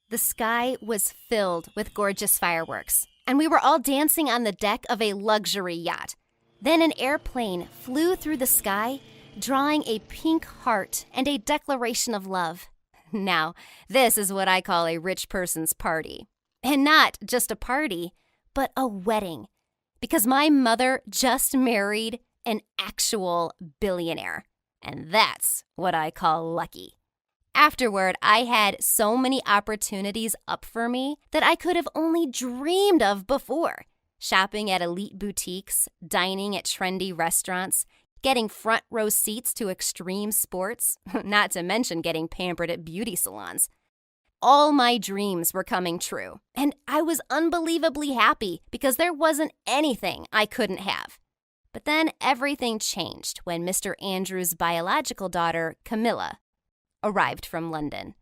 The sky was filled with gorgeous fireworks, and we were all dancing on the deck of a luxury yacht. Then an airplane flew through the sky, drawing a pink heart and a declaration of love. Now, this is what I call a rich person's party. And not just a party, but a wedding. Because my mother just married an actual billionaire. And that's what I call lucky. Afterward, I had so many opportunities up for me that I could have only dreamed of before. Shopping at elite boutiques, dining at trendy restaurants, getting front row seats to extreme sports, not to mention getting pampered at beauty salons. All my dreams were coming true, and I was unbelievably happy because there wasn't anything I couldn't have. But then everything changed when Mr. Andrews' biological daughter, Camilla, arrived from London.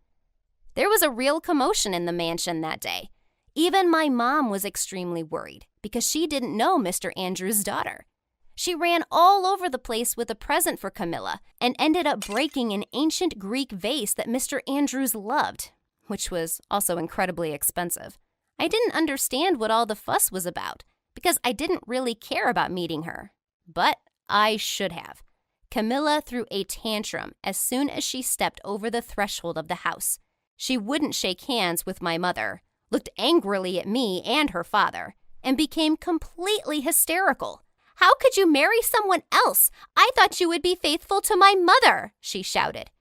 There was a real commotion in the mansion that day. Even my mom was extremely worried because she didn't know Mr. Andrews' daughter. She ran all over the place with a present for Camilla and ended up breaking an ancient Greek vase that Mr. Andrews loved, which was also incredibly expensive. I didn't understand what all the fuss was about because I didn't really care about meeting her. But I should have. Camilla threw a tantrum as soon as she stepped over the threshold of the house. She wouldn't shake hands with my mother, looked angrily at me and her father, and became completely hysterical. "How could you marry someone else? I thought you would be faithful to my mother," she shouted.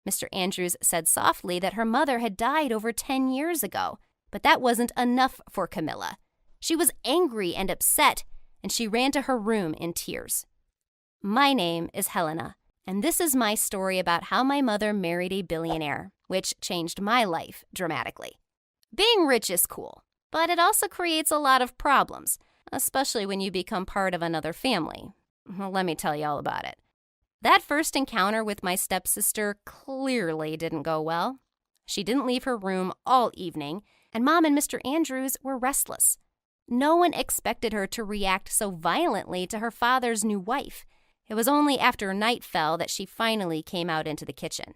Mr. Andrews said softly that her mother had died over 10 years ago, but that wasn't enough for Camilla. She was angry and upset, and she ran to her room in tears. My name is Helena, and this is my story about how my mother married a billionaire, which changed my life dramatically. Being rich is cool, but it also creates a lot of problems, especially when you become part of another family. Well, let me tell you all about it. That first encounter with my stepsister clearly didn't go well. She didn't leave her room all evening, and Mom and Mr. Andrews were restless. No one expected her to react so violently to her father's new wife. It was only after night fell that she finally came out into the kitchen.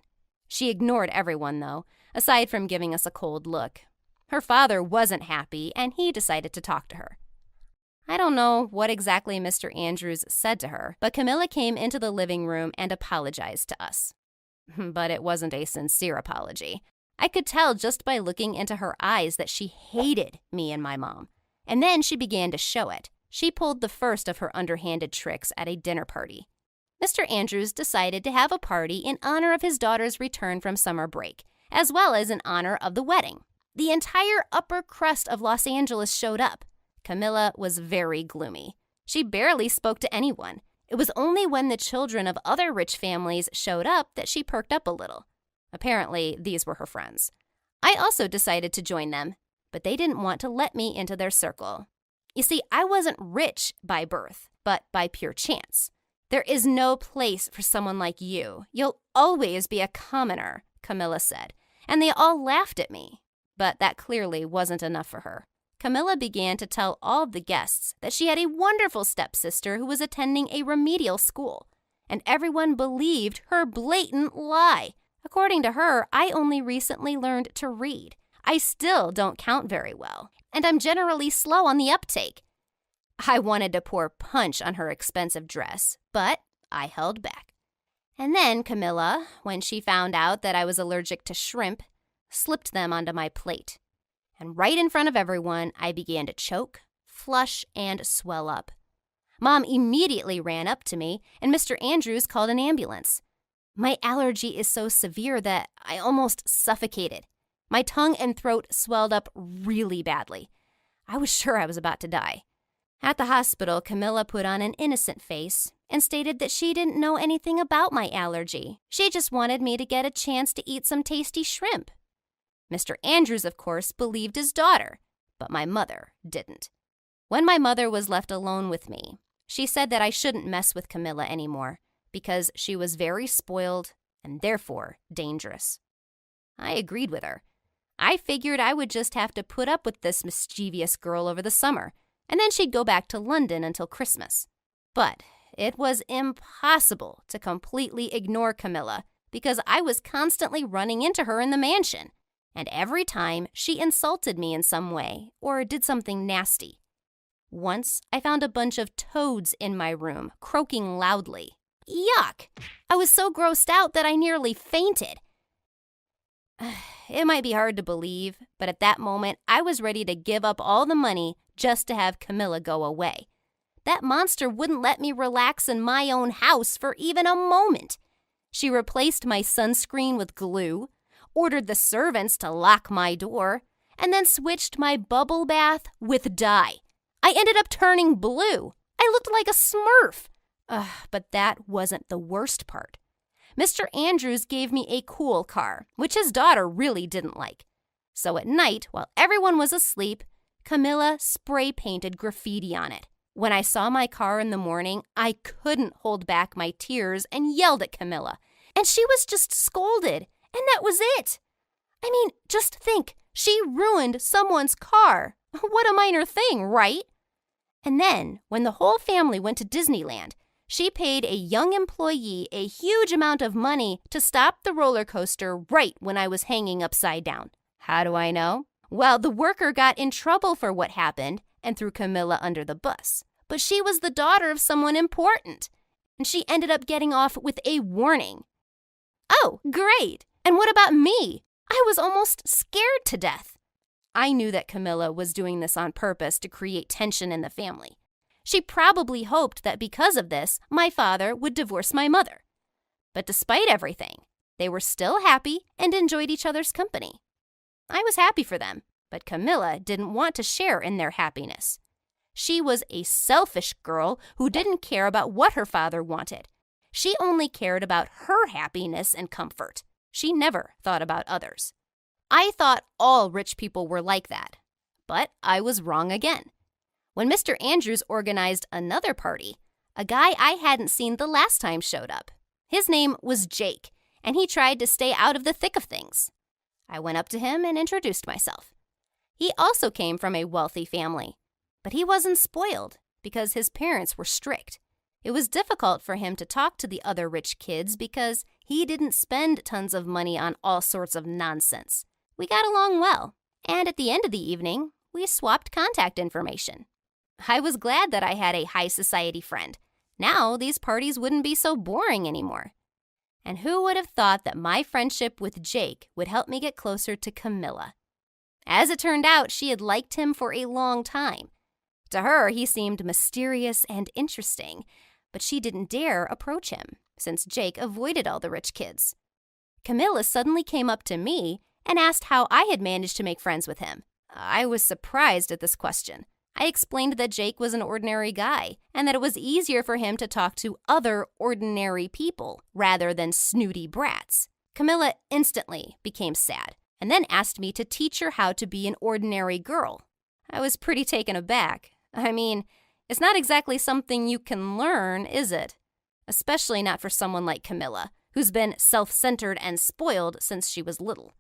She ignored everyone, though, aside from giving us a cold look. Her father wasn't happy, and he decided to talk to her. I don't know what exactly Mr. Andrews said to her, but Camilla came into the living room and apologized to us. But it wasn't a sincere apology. I could tell just by looking into her eyes that she hated me and my mom. And then she began to show it. She pulled the first of her underhanded tricks at a dinner party. Mr. Andrews decided to have a party in honor of his daughter's return from summer break, as well as in honor of the wedding. The entire upper crust of Los Angeles showed up. Camilla was very gloomy. She barely spoke to anyone. It was only when the children of other rich families showed up that she perked up a little. Apparently, these were her friends. I also decided to join them, but they didn't want to let me into their circle. You see, I wasn't rich by birth, but by pure chance. "There is no place for someone like you. You'll always be a commoner," Camilla said, and they all laughed at me. But that clearly wasn't enough for her. Camilla began to tell all of the guests that she had a wonderful stepsister who was attending a remedial school, and everyone believed her blatant lie. According to her, I only recently learned to read. I still don't count very well, and I'm generally slow on the uptake. I wanted to pour punch on her expensive dress, but I held back. And then Camilla, when she found out that I was allergic to shrimp, slipped them onto my plate. And right in front of everyone, I began to choke, flush, and swell up. Mom immediately ran up to me, and Mr. Andrews called an ambulance. My allergy is so severe that I almost suffocated. My tongue and throat swelled up really badly. I was sure I was about to die. At the hospital, Camilla put on an innocent face and stated that she didn't know anything about my allergy. She just wanted me to get a chance to eat some tasty shrimp. Mr. Andrews, of course, believed his daughter, but my mother didn't. When my mother was left alone with me, she said that I shouldn't mess with Camilla anymore because she was very spoiled and therefore dangerous. I agreed with her. I figured I would just have to put up with this mischievous girl over the summer, and then she'd go back to London until Christmas. But it was impossible to completely ignore Camilla because I was constantly running into her in the mansion, and every time she insulted me in some way or did something nasty. Once, I found a bunch of toads in my room, croaking loudly. Yuck! I was so grossed out that I nearly fainted. It might be hard to believe, but at that moment, I was ready to give up all the money just to have Camilla go away. That monster wouldn't let me relax in my own house for even a moment. She replaced my sunscreen with glue, ordered the servants to lock my door, and then switched my bubble bath with dye. I ended up turning blue. I looked like a Smurf. But that wasn't the worst part. Mr. Andrews gave me a cool car, which his daughter really didn't like. So at night, while everyone was asleep, Camilla spray-painted graffiti on it. When I saw my car in the morning, I couldn't hold back my tears and yelled at Camilla. And she was just scolded, and that was it. I mean, just think, she ruined someone's car. What a minor thing, right? And then, when the whole family went to Disneyland, she paid a young employee a huge amount of money to stop the roller coaster right when I was hanging upside down. How do I know? Well, the worker got in trouble for what happened and threw Camilla under the bus. But she was the daughter of someone important, and she ended up getting off with a warning. Oh, great! And what about me? I was almost scared to death. I knew that Camilla was doing this on purpose to create tension in the family. She probably hoped that because of this, my father would divorce my mother. But despite everything, they were still happy and enjoyed each other's company. I was happy for them, but Camilla didn't want to share in their happiness. She was a selfish girl who didn't care about what her father wanted. She only cared about her happiness and comfort. She never thought about others. I thought all rich people were like that, but I was wrong again. When Mr. Andrews organized another party, a guy I hadn't seen the last time showed up. His name was Jake, and he tried to stay out of the thick of things. I went up to him and introduced myself. He also came from a wealthy family, but he wasn't spoiled because his parents were strict. It was difficult for him to talk to the other rich kids because he didn't spend tons of money on all sorts of nonsense. We got along well, and at the end of the evening, we swapped contact information. I was glad that I had a high society friend. Now these parties wouldn't be so boring anymore. And who would have thought that my friendship with Jake would help me get closer to Camilla? As it turned out, she had liked him for a long time. To her, he seemed mysterious and interesting, but she didn't dare approach him, since Jake avoided all the rich kids. Camilla suddenly came up to me and asked how I had managed to make friends with him. I was surprised at this question. I explained that Jake was an ordinary guy and that it was easier for him to talk to other ordinary people rather than snooty brats. Camilla instantly became sad and then asked me to teach her how to be an ordinary girl. I was pretty taken aback. I mean, it's not exactly something you can learn, is it? Especially not for someone like Camilla, who's been self-centered and spoiled since she was little.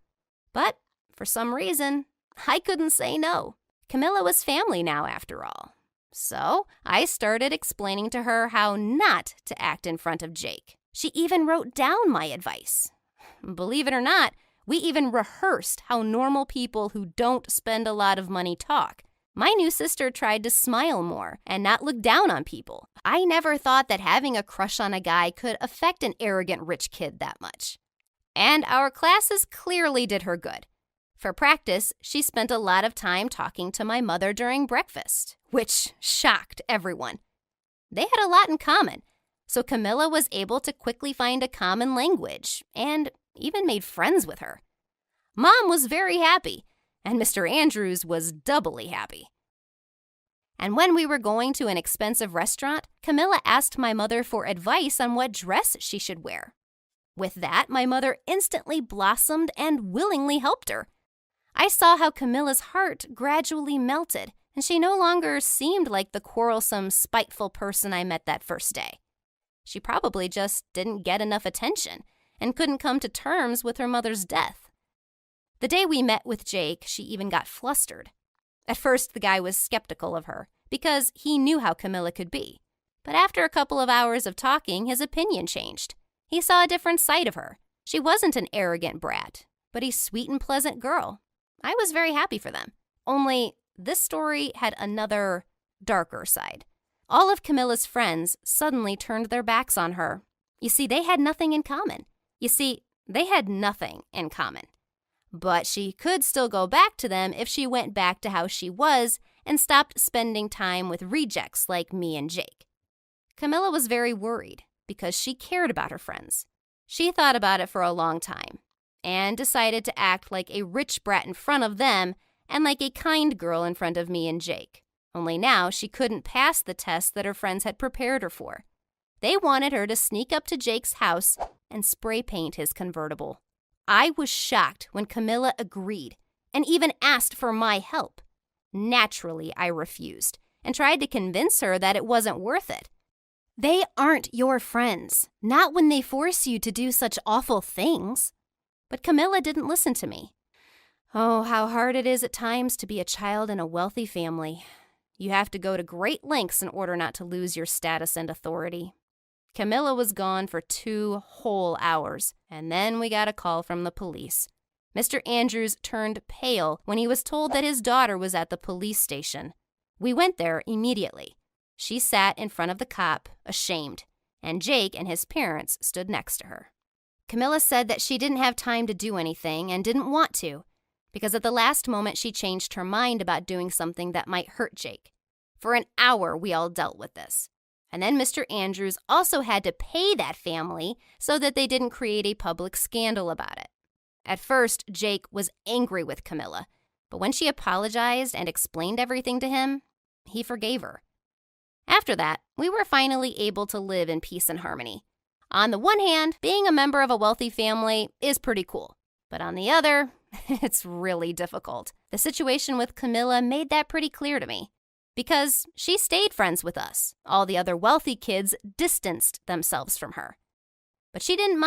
But for some reason, I couldn't say no. Camilla was family now, after all. So I started explaining to her how not to act in front of Jake. She even wrote down my advice. Believe it or not, we even rehearsed how normal people who don't spend a lot of money talk. My new sister tried to smile more and not look down on people. I never thought that having a crush on a guy could affect an arrogant rich kid that much. And our classes clearly did her good. For practice, she spent a lot of time talking to my mother during breakfast, which shocked everyone. They had a lot in common, so Camilla was able to quickly find a common language and even made friends with her. Mom was very happy, and Mr. Andrews was doubly happy. And when we were going to an expensive restaurant, Camilla asked my mother for advice on what dress she should wear. With that, my mother instantly blossomed and willingly helped her. I saw how Camilla's heart gradually melted, and she no longer seemed like the quarrelsome, spiteful person I met that first day. She probably just didn't get enough attention and couldn't come to terms with her mother's death. The day we met with Jake, she even got flustered. At first, the guy was skeptical of her because he knew how Camilla could be. But after a couple of hours of talking, his opinion changed. He saw a different side of her. She wasn't an arrogant brat. but a sweet and pleasant girl. I was very happy for them. Only this story had another darker side. All of Camilla's friends suddenly turned their backs on her. You see, they had nothing in common. But she could still go back to them if she went back to how she was and stopped spending time with rejects like me and Jake. Camilla was very worried because she cared about her friends. She thought about it for a long time and decided to act like a rich brat in front of them and like a kind girl in front of me and Jake. Only now she couldn't pass the test that her friends had prepared her for. They wanted her to sneak up to Jake's house and spray paint his convertible. I was shocked when Camilla agreed and even asked for my help. Naturally, I refused and tried to convince her that it wasn't worth it. They aren't your friends, not when they force you to do such awful things. But Camilla didn't listen to me. Oh, how hard it is at times to be a child in a wealthy family. You have to go to great lengths in order not to lose your status and authority. Camilla was gone for 2 whole hours, and then we got a call from the police. Mr. Andrews turned pale when he was told that his daughter was at the police station. We went there immediately. She sat in front of the cop, ashamed, and Jake and his parents stood next to her. Camilla said that she didn't have time to do anything and didn't want to, because at the last moment she changed her mind about doing something that might hurt Jake. For an hour, we all dealt with this. And then Mr. Andrews also had to pay that family so that they didn't create a public scandal about it. At first, Jake was angry with Camilla, but when she apologized and explained everything to him, he forgave her. After that, we were finally able to live in peace and harmony. On the one hand, being a member of a wealthy family is pretty cool, but on the other, it's really difficult. The situation with Camilla made that pretty clear to me. Because she stayed friends with us. All the other wealthy kids distanced themselves from her. But she didn't mind